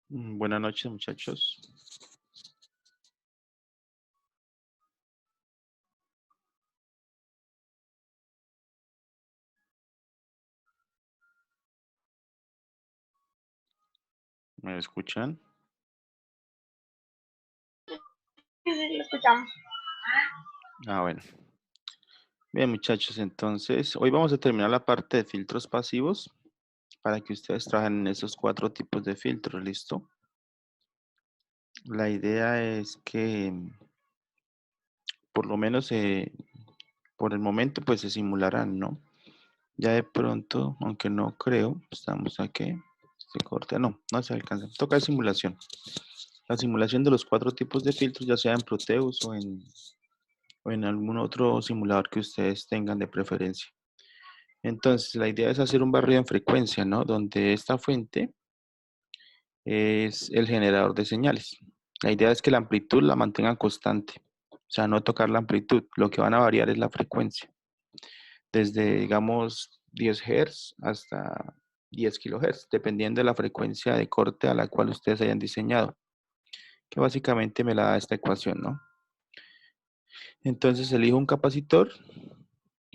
Buenas noches, muchachos. ¿Me escuchan? Sí, sí, lo escuchamos. Bueno. Bien, muchachos, entonces hoy vamos a terminar la parte de filtros pasivos para que ustedes trabajen en esos 4 tipos de filtros, ¿listo? La idea es que por lo menos por el momento pues se simularán, ¿no? Ya de pronto, aunque no creo, estamos aquí, se corta, no se alcanza. Toca simulación. La simulación de los 4 tipos de filtros, ya sea en Proteus o en algún otro simulador que ustedes tengan de preferencia. Entonces, la idea es hacer un barrido en frecuencia, ¿no? Donde esta fuente es el generador de señales. La idea es que la amplitud la mantengan constante, o sea, no tocar la amplitud. Lo que van a variar es la frecuencia, desde, digamos, 10 Hz hasta 10 kHz, dependiendo de la frecuencia de corte a la cual ustedes hayan diseñado, que básicamente me la da esta ecuación, ¿no? Entonces, elijo un capacitor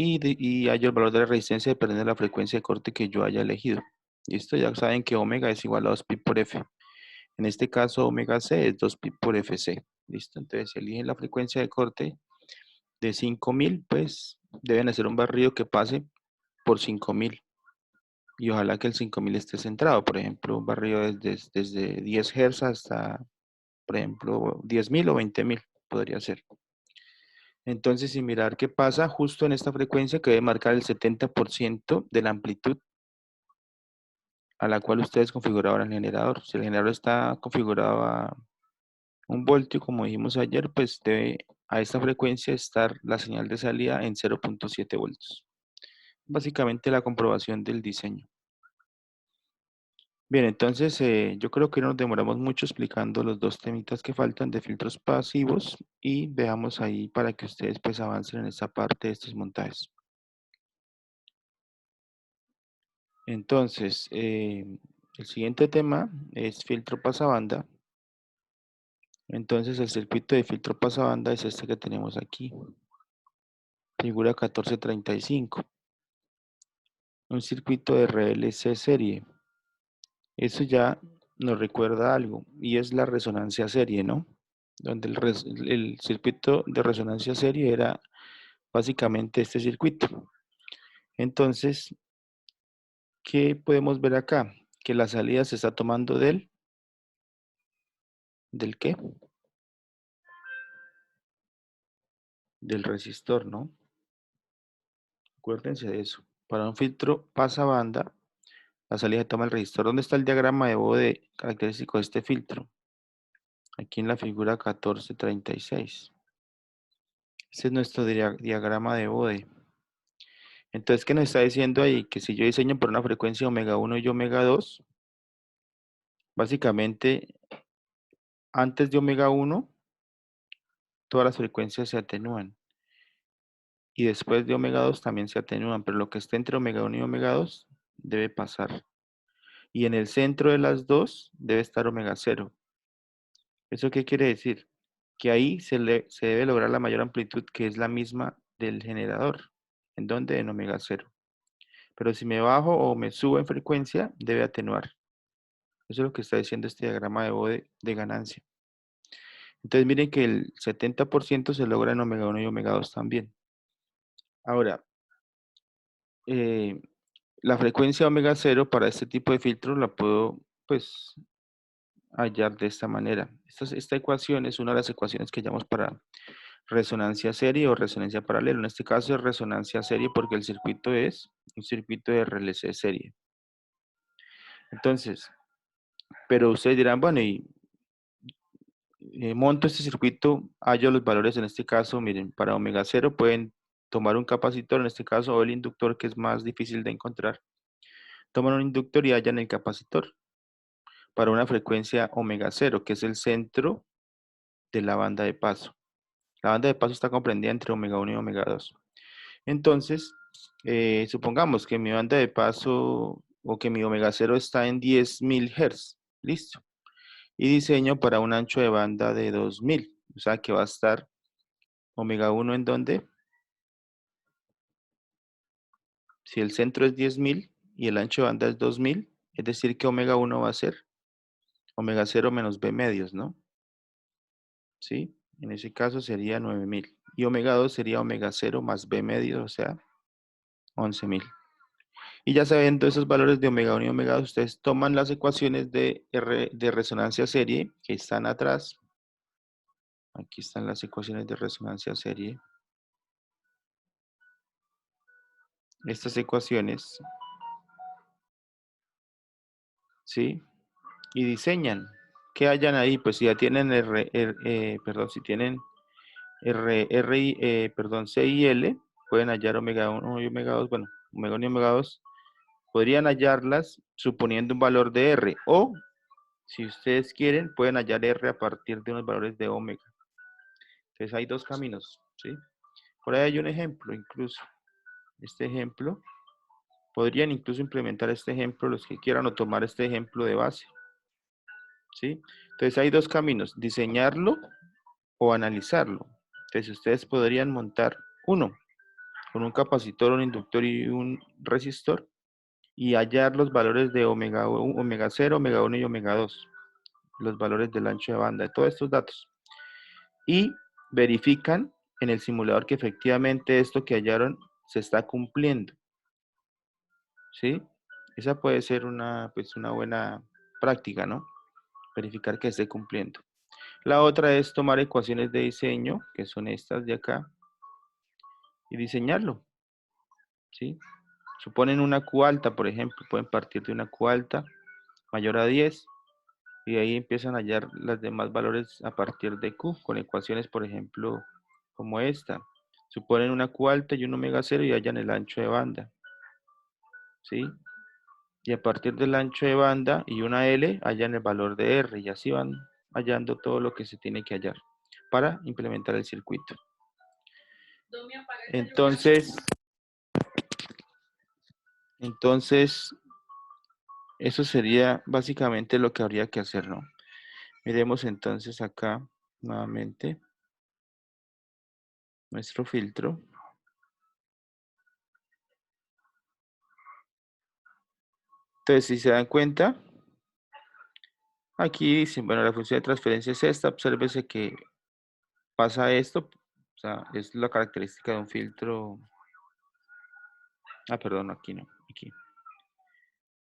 y hallo el valor de la resistencia dependiendo de la frecuencia de corte que yo haya elegido. Listo, ya saben que omega es igual a 2pi por F. En este caso, omega C es 2pi por Fc. Listo, entonces si eligen la frecuencia de corte de 5000, pues deben hacer un barrido que pase por 5000. Y ojalá que el 5000 esté centrado. Por ejemplo, un barrido desde 10 Hz hasta, por ejemplo, 10.000 o 20.000 podría ser. Entonces, sin mirar qué pasa justo en esta frecuencia que debe marcar el 70% de la amplitud a la cual ustedes configuraron el generador. Si el generador está configurado a 1 voltio, como dijimos ayer, pues debe a esta frecuencia estar la señal de salida en 0.7 voltios. Básicamente la comprobación del diseño. Bien, entonces yo creo que no nos demoramos mucho explicando los 2 temitas que faltan de filtros pasivos y veamos ahí para que ustedes pues avancen en esta parte de estos montajes. Entonces, el siguiente tema es filtro pasabanda. Entonces, el circuito de filtro pasabanda es este que tenemos aquí, figura 1435, un circuito de RLC serie. Eso ya nos recuerda algo, y es la resonancia serie, ¿no? Donde el circuito de resonancia serie era básicamente este circuito. Entonces, ¿qué podemos ver acá? Que la salida se está tomando ¿del qué? Del resistor, ¿no? Acuérdense de eso. Para un filtro pasabanda, la salida toma el resistor. ¿Dónde está el diagrama de Bode característico de este filtro? Aquí en la figura 1436. Este es nuestro diagrama de Bode. Entonces, ¿qué nos está diciendo ahí? Que si yo diseño por una frecuencia omega 1 y omega 2, básicamente, antes de omega 1, todas las frecuencias se atenúan. Y después de omega 2 también se atenúan, pero lo que esté entre omega 1 y omega 2 debe pasar. Y en el centro de las dos debe estar omega 0. ¿Eso qué quiere decir? Que ahí se debe lograr la mayor amplitud, que es la misma del generador. ¿En dónde? En omega 0. Pero si me bajo o me subo en frecuencia, debe atenuar. Eso es lo que está diciendo este diagrama de Bode de ganancia. Entonces miren que el 70% se logra en omega 1 y omega 2 también. Ahora, eh, la frecuencia omega 0 para este tipo de filtro la puedo pues hallar de esta manera. Esta ecuación es una de las ecuaciones que llamamos para resonancia serie o resonancia paralela. En este caso es resonancia serie porque el circuito es un circuito de RLC serie. Entonces, pero ustedes dirán, bueno, y monto este circuito, hallo los valores en este caso, miren, para omega 0 pueden tomar un capacitor, en este caso, o el inductor, que es más difícil de encontrar. Toman un inductor y hallan el capacitor para una frecuencia omega 0, que es el centro de la banda de paso. La banda de paso está comprendida entre omega 1 y omega 2. Entonces, supongamos que mi banda de paso o que mi omega 0 está en 10.000 Hz. Listo. Y diseño para un ancho de banda de 2000. O sea que va a estar omega 1 en donde, si el centro es 10.000 y el ancho de banda es 2000, es decir que omega 1 va a ser omega 0 menos B medios, ¿no? ¿Sí? En ese caso sería 9000. Y omega 2 sería omega 0 más B medios, o sea, 11000. Y ya sabiendo esos valores de omega 1 y omega 2, ustedes toman las ecuaciones de resonancia serie que están atrás. Aquí están las ecuaciones de resonancia serie. Estas ecuaciones, ¿sí? Y diseñan. ¿Qué hayan ahí? Pues si ya tienen si tienen C y L, pueden hallar omega 1 y omega 2, bueno, omega 1 y omega 2, podrían hallarlas suponiendo un valor de R, o si ustedes quieren, pueden hallar R a partir de unos valores de omega. Entonces hay dos caminos, ¿sí? Por ahí hay un ejemplo, incluso. Este ejemplo, podrían incluso implementar este ejemplo los que quieran o tomar este ejemplo de base, ¿sí? Entonces hay dos caminos, diseñarlo o analizarlo. Entonces ustedes podrían montar uno con un capacitor, un inductor y un resistor y hallar los valores de omega 1, omega 0, omega 1 y omega 2, los valores del ancho de banda, de todos estos datos. Y verifican en el simulador que efectivamente esto que hallaron se está cumpliendo, ¿sí? Esa puede ser pues una buena práctica, ¿no? Verificar que esté cumpliendo. La otra es tomar ecuaciones de diseño, que son estas de acá, y diseñarlo, ¿sí? Suponen una Q alta, por ejemplo, pueden partir de una Q alta mayor a 10 y de ahí empiezan a hallar los demás valores a partir de Q, con ecuaciones, por ejemplo, como esta. Suponen una Q alta y un omega 0 y hallan el ancho de banda, ¿sí? Y a partir del ancho de banda y una L, hallan el valor de R y así van hallando todo lo que se tiene que hallar para implementar el circuito. Entonces, eso sería básicamente lo que habría que hacer, ¿no? Miremos entonces acá nuevamente nuestro filtro. Entonces, si se dan cuenta, aquí dicen, bueno, la función de transferencia es esta, obsérvese que pasa esto, o sea, es la característica de un filtro. Perdón, aquí no, aquí.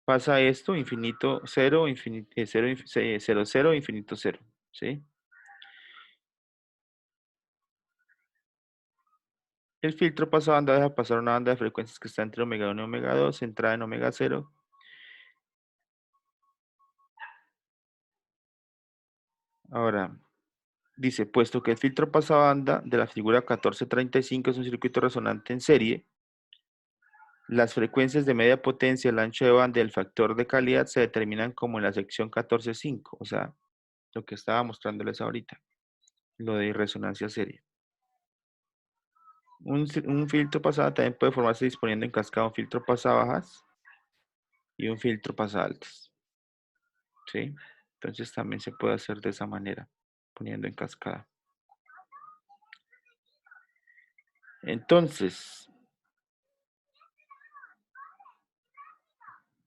Pasa esto, infinito 0, infinito 0, 0, infinito 0, ¿sí? El filtro pasa banda deja pasar una banda de frecuencias que está entre omega 1 y omega 2, centrada en omega 0. Ahora, dice, puesto que el filtro pasabanda de la figura 1435 es un circuito resonante en serie, las frecuencias de media potencia, el ancho de banda y el factor de calidad se determinan como en la sección 14.5, o sea, lo que estaba mostrándoles ahorita, lo de resonancia serie. Un filtro pasada también puede formarse disponiendo en cascada un filtro pasabajas y un filtro pasaltas, ¿sí? Entonces también se puede hacer de esa manera, poniendo en cascada. Entonces,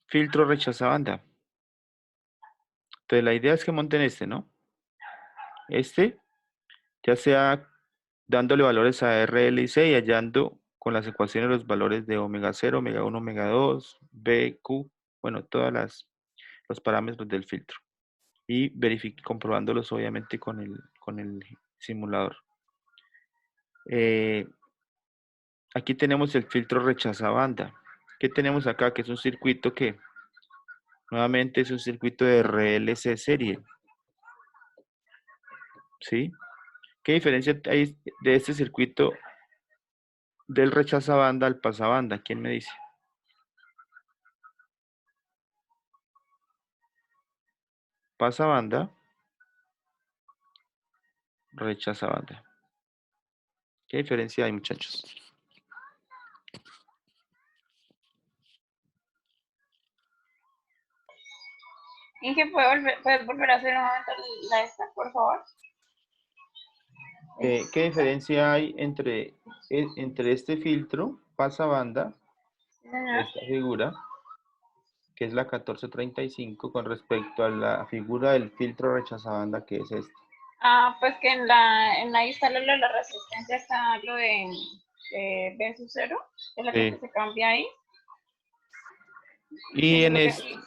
filtro rechaza banda. Entonces la idea es que monten este, ¿no? Este, ya sea dándole valores a R, L y C y hallando con las ecuaciones los valores de omega 0, omega 1, omega 2, B, Q, bueno, los parámetros del filtro. Y comprobándolos obviamente con el simulador. Aquí tenemos el filtro rechaza banda. ¿Qué tenemos acá? Que es un circuito que nuevamente es un circuito de RLC serie. ¿Sí? ¿Qué diferencia hay de este circuito del rechaza banda al pasabanda? ¿Quién me dice? Pasabanda, rechaza banda. ¿Qué diferencia hay, muchachos? Inge, ¿puedes volver a hacer un momento la esta, por favor? ¿Qué diferencia hay entre este filtro pasabanda, Sí, señor. esta figura, que es la 1435, con respecto a la figura del filtro rechazabanda, que es este? Pues que en la lista lo de la resistencia está lo de B sub 0, es lo que Sí. se cambia ahí. Y Eso es en lo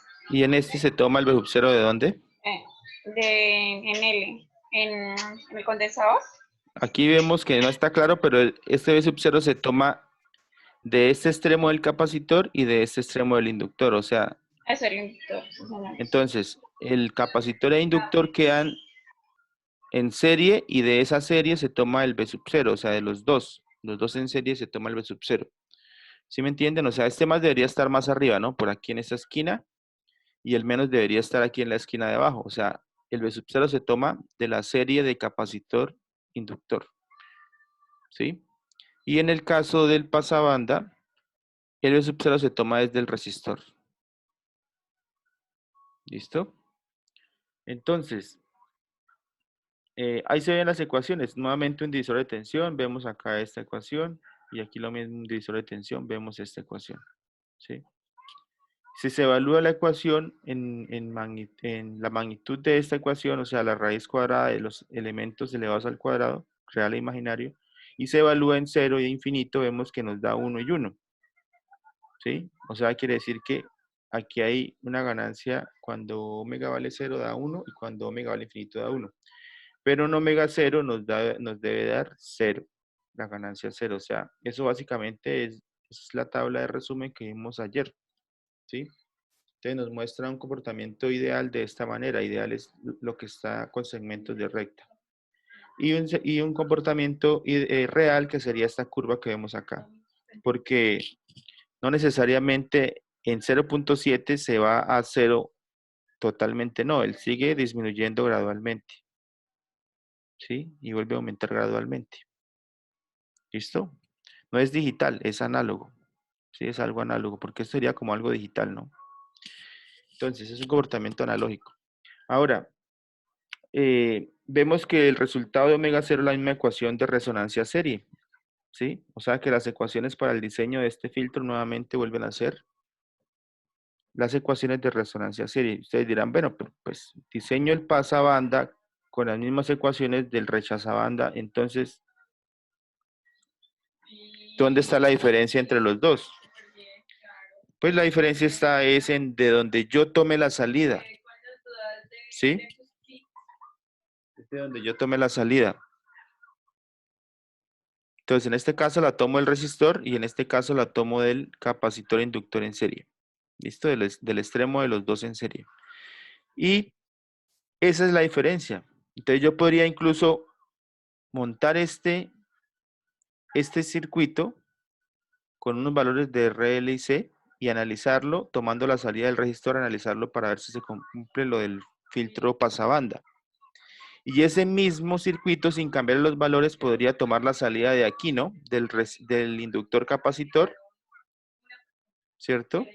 que, este se toma el B0 ¿de dónde? en L, en el condensador. Aquí vemos que no está claro, pero este B0 se toma de este extremo del capacitor y de este extremo del inductor. O sea, Eso es el inductor, sí, señor. entonces el capacitor e inductor quedan en serie y de esa serie se toma el B0, o sea, de los dos en serie se toma el B0. ¿Sí me entienden? O sea, este más debería estar más arriba, ¿no? Por aquí en esta esquina y el menos debería estar aquí en la esquina de abajo. O sea, el B0 se toma de la serie de capacitor inductor, ¿sí? Y en el caso del pasabanda, el B0 se toma desde el resistor. ¿Listo? Entonces, ahí se ven las ecuaciones. Nuevamente un divisor de tensión, vemos acá esta ecuación y aquí lo mismo, un divisor de tensión, vemos esta ecuación, ¿sí? Si se evalúa la ecuación en la magnitud de esta ecuación, o sea, la raíz cuadrada de los elementos elevados al cuadrado, real e imaginario, y se evalúa en 0 e infinito, vemos que nos da 1 y 1, ¿sí? O sea, quiere decir que aquí hay una ganancia cuando omega vale 0 da 1 y cuando omega vale infinito da 1. Pero en omega 0 nos debe dar 0, la ganancia 0. O sea, eso básicamente es la tabla de resumen que vimos ayer, ¿sí? Entonces nos muestra un comportamiento ideal de esta manera. Ideal es lo que está con segmentos de recta. Y un comportamiento real que sería esta curva que vemos acá. Porque no necesariamente en 0.7 se va a 0 totalmente, no. Él sigue disminuyendo gradualmente, ¿sí? Y vuelve a aumentar gradualmente. ¿Listo? No es digital, es análogo. Sí, es algo análogo, porque esto sería como algo digital, ¿no? Entonces, es un comportamiento analógico. Ahora, vemos que el resultado de omega 0 es la misma ecuación de resonancia serie, ¿sí? O sea que las ecuaciones para el diseño de este filtro nuevamente vuelven a ser las ecuaciones de resonancia serie. Ustedes dirán, bueno, pues diseño el pasabanda con las mismas ecuaciones del rechazabanda, entonces, ¿dónde está la diferencia entre los dos? Pues la diferencia está es en de donde yo tome la salida, ¿sí? Es de donde yo tome la salida. Entonces, en este caso la tomo del resistor y en este caso la tomo del capacitor inductor en serie. ¿Listo? Del extremo de los dos en serie. Y esa es la diferencia. Entonces, yo podría incluso montar este circuito con unos valores de RL y C y analizarlo, tomando la salida del resistor, analizarlo para ver si se cumple lo del filtro pasabanda. Y ese mismo circuito, sin cambiar los valores, podría tomar la salida de aquí, ¿no? Del inductor capacitor, ¿cierto?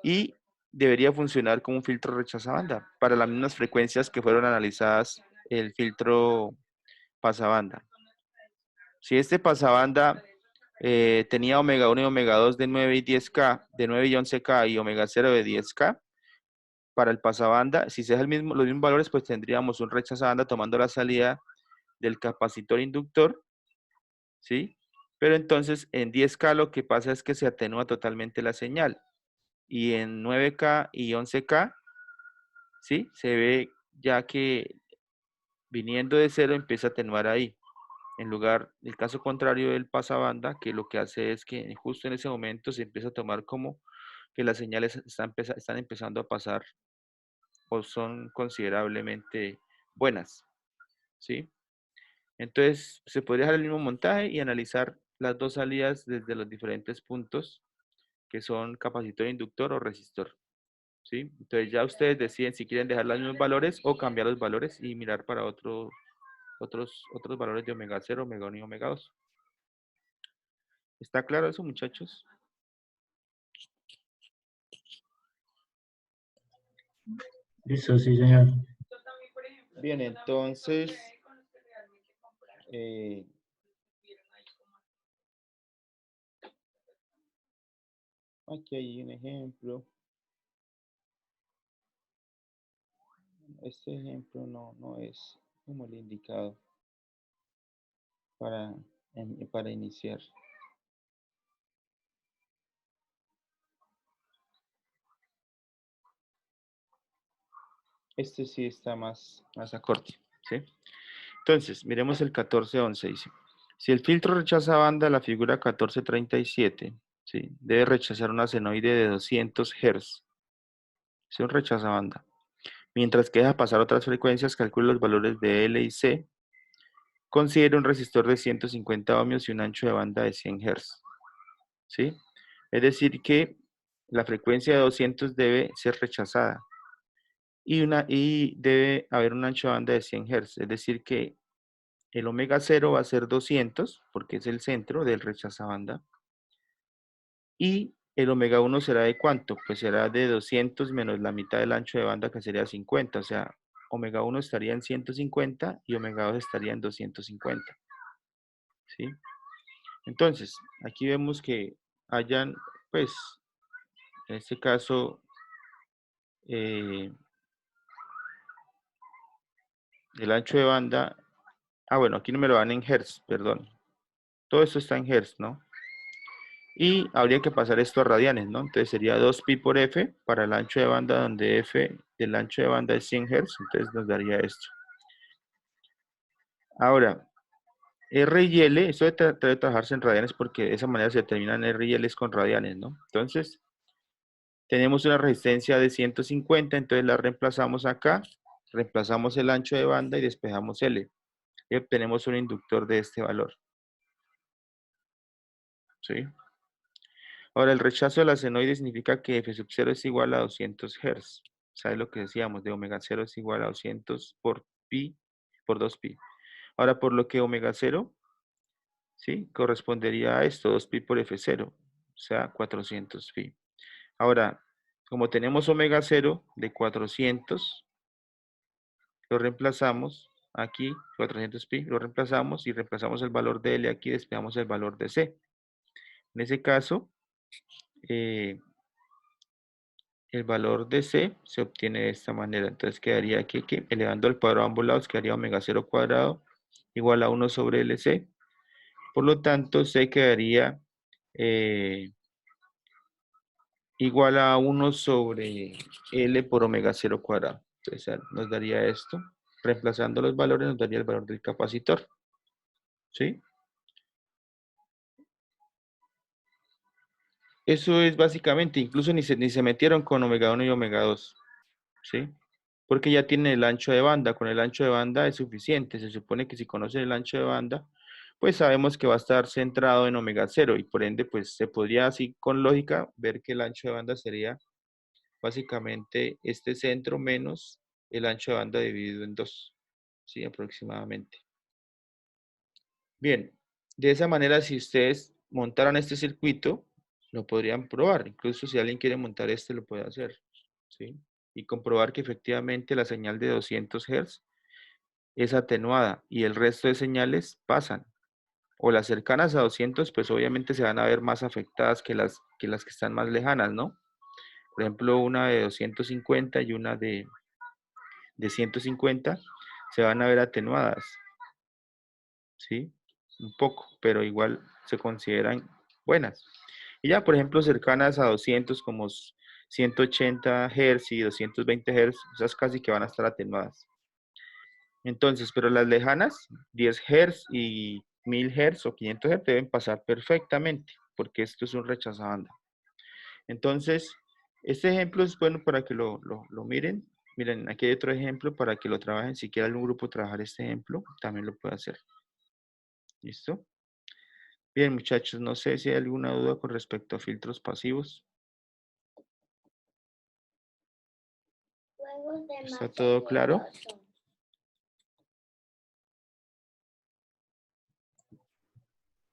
Y debería funcionar como un filtro rechazabanda para las mismas frecuencias que fueron analizadas el filtro pasabanda. Si este pasabanda tenía omega 1 y omega 2 de 9 y 10K, de 9 y 11K y omega 0 de 10K, para el pasabanda, si se deja los mismos valores, pues tendríamos un rechazabanda tomando la salida del capacitor inductor, ¿sí? Pero entonces en 10K lo que pasa es que se atenúa totalmente la señal. Y en 9K y 11K, ¿sí? Se ve ya que viniendo de cero empieza a atenuar ahí. En lugar, el caso contrario del pasabanda, que lo que hace es que justo en ese momento se empieza a tomar como que las señales están empezando a pasar o son considerablemente buenas, ¿sí? Entonces, se podría dejar el mismo montaje y analizar las dos salidas desde los diferentes puntos que son capacitor, inductor o resistor, ¿sí? Entonces ya ustedes deciden si quieren dejar los mismos valores o cambiar los valores y mirar para otros valores de omega 0, omega 1 y omega 2. ¿Está claro eso, muchachos? Listo, sí, señor. Bien, entonces, aquí hay un ejemplo. Este ejemplo no es como el indicado para iniciar. Este sí está más acorde, ¿sí? Entonces, miremos el 1411, dice. Si el filtro rechaza banda, la figura 1437, ¿sí? Debe rechazar una senoide de 200 Hz. Es un rechaza banda. Mientras que deja pasar otras frecuencias, calcule los valores de L y C. Considere un resistor de 150 ohmios y un ancho de banda de 100 Hz, ¿sí? Es decir que la frecuencia de 200 debe ser rechazada. Y debe haber un ancho de banda de 100 Hz. Es decir que el omega 0 va a ser 200, porque es el centro del rechazabanda. Y el omega 1 será de ¿cuánto? Pues será de 200 menos la mitad del ancho de banda, que sería 50. O sea, omega 1 estaría en 150 y omega 2 estaría en 250. ¿Sí? Entonces, aquí vemos que hayan, pues, en este caso, el ancho de banda. Bueno, aquí no me lo dan en Hertz, perdón. Todo esto está en Hertz, ¿no? Y habría que pasar esto a radianes, ¿no? Entonces sería 2pi por f para el ancho de banda, donde f del ancho de banda es 100 Hz, entonces nos daría esto. Ahora, R y L, esto debe trabajarse en radianes porque de esa manera se determinan R y L con radianes, ¿no? Entonces, tenemos una resistencia de 150, entonces la reemplazamos acá, reemplazamos el ancho de banda y despejamos L. Y obtenemos un inductor de este valor. ¿Sí? Ahora, el rechazo de la senoide significa que f sub 0 es igual a 200 Hz. ¿Sabes lo que decíamos? De omega 0 es igual a 200 por pi, por 2pi. Ahora, por lo que omega 0, ¿sí? Correspondería a esto, 2pi por f0, o sea, 400 pi. Ahora, como tenemos omega 0 de 400, lo reemplazamos aquí, 400 pi, lo reemplazamos y reemplazamos el valor de L aquí, despejamos el valor de C. En ese caso, el valor de C se obtiene de esta manera. Entonces quedaría aquí que elevando al cuadrado a ambos lados, quedaría omega 0 cuadrado igual a 1 sobre LC. Por lo tanto, C quedaría igual a 1 sobre L por omega 0 cuadrado. Entonces nos daría esto. Reemplazando los valores nos daría el valor del capacitor. ¿Sí? Eso es básicamente, incluso ni se metieron con omega 1 y omega 2. ¿Sí? Porque ya tiene el ancho de banda. Con el ancho de banda es suficiente. Se supone que si conocen el ancho de banda, pues sabemos que va a estar centrado en omega 0 y por ende, pues se podría así con lógica ver que el ancho de banda sería básicamente este centro menos el ancho de banda dividido en 2, ¿sí? Aproximadamente. Bien, de esa manera, si ustedes montaran este circuito, lo podrían probar. Incluso si alguien quiere montar este, lo puede hacer, ¿sí? Y comprobar que efectivamente la señal de 200 Hz es atenuada y el resto de señales pasan. O las cercanas a 200, pues obviamente se van a ver más afectadas que las que están más lejanas, ¿no? Por ejemplo, una de 250 y una de 150 se van a ver atenuadas, ¿sí? Un poco, pero igual se consideran buenas. Y ya, por ejemplo, cercanas a 200 como 180 Hz y 220 Hz, esas casi que van a estar atenuadas. Entonces, pero las lejanas, 10 Hz y 1000 Hz o 500 Hz deben pasar perfectamente, porque esto es un rechazabanda. Entonces, este ejemplo es bueno para que lo miren. Miren, aquí hay otro ejemplo para que lo trabajen. Si quiere algún grupo trabajar este ejemplo, también lo puede hacer. ¿Listo? Bien, muchachos, no sé si hay alguna duda con respecto a filtros pasivos. ¿Está todo claro?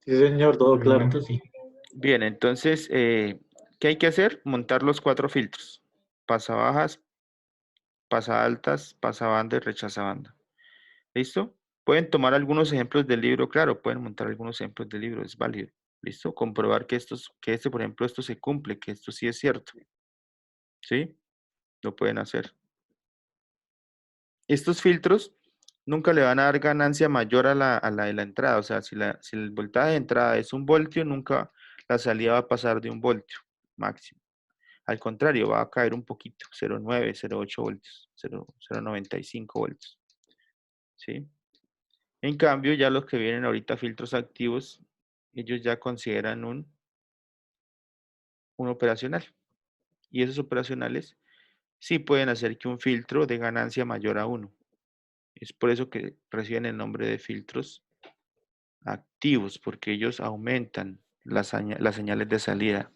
Sí, señor, todo Por el claro. momento sí. Bien, entonces, ¿qué hay que hacer? Montar los 4 filtros. Pasabajas, pasa altas, pasa banda y rechaza banda. ¿Listo? Pueden tomar algunos ejemplos del libro, claro, pueden montar algunos ejemplos del libro, es válido. ¿Listo? Comprobar que por ejemplo, esto se cumple, que esto sí es cierto. ¿Sí? Lo pueden hacer. Estos filtros nunca le van a dar ganancia mayor a la de la entrada. O sea, si el voltaje de entrada es 1 voltio, nunca la salida va a pasar de 1 voltio máximo. Al contrario, va a caer un poquito, 0,9, 0,8 voltios, 0,95 voltios. ¿Sí? En cambio, ya los que vienen ahorita filtros activos, ellos ya consideran un operacional. Y esos operacionales sí pueden hacer que un filtro dé ganancia mayor a 1. Es por eso que reciben el nombre de filtros activos, porque ellos aumentan las señales de salida.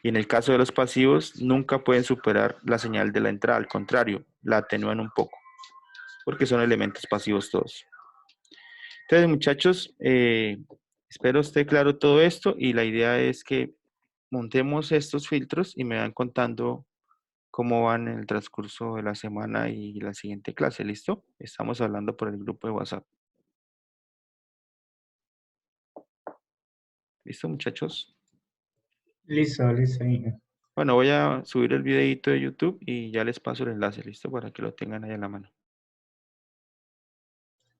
Y en el caso de los pasivos, nunca pueden superar la señal de la entrada, al contrario, la atenúan un poco, porque son elementos pasivos todos. Entonces, muchachos, espero esté claro todo esto y la idea es que montemos estos filtros y me van contando cómo van en el transcurso de la semana y la siguiente clase, ¿listo? Estamos hablando por el grupo de WhatsApp. ¿Listo, muchachos? Listo, ingeniero. Bueno, voy a subir el videito de YouTube y ya les paso el enlace, ¿listo? Para que lo tengan ahí a la mano.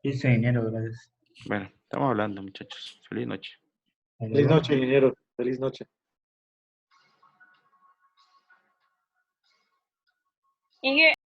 Listo, ingeniero, gracias. Bueno, estamos hablando, muchachos. Feliz noche. Hasta Feliz luego. noche, ingeniero. Feliz noche. Inge,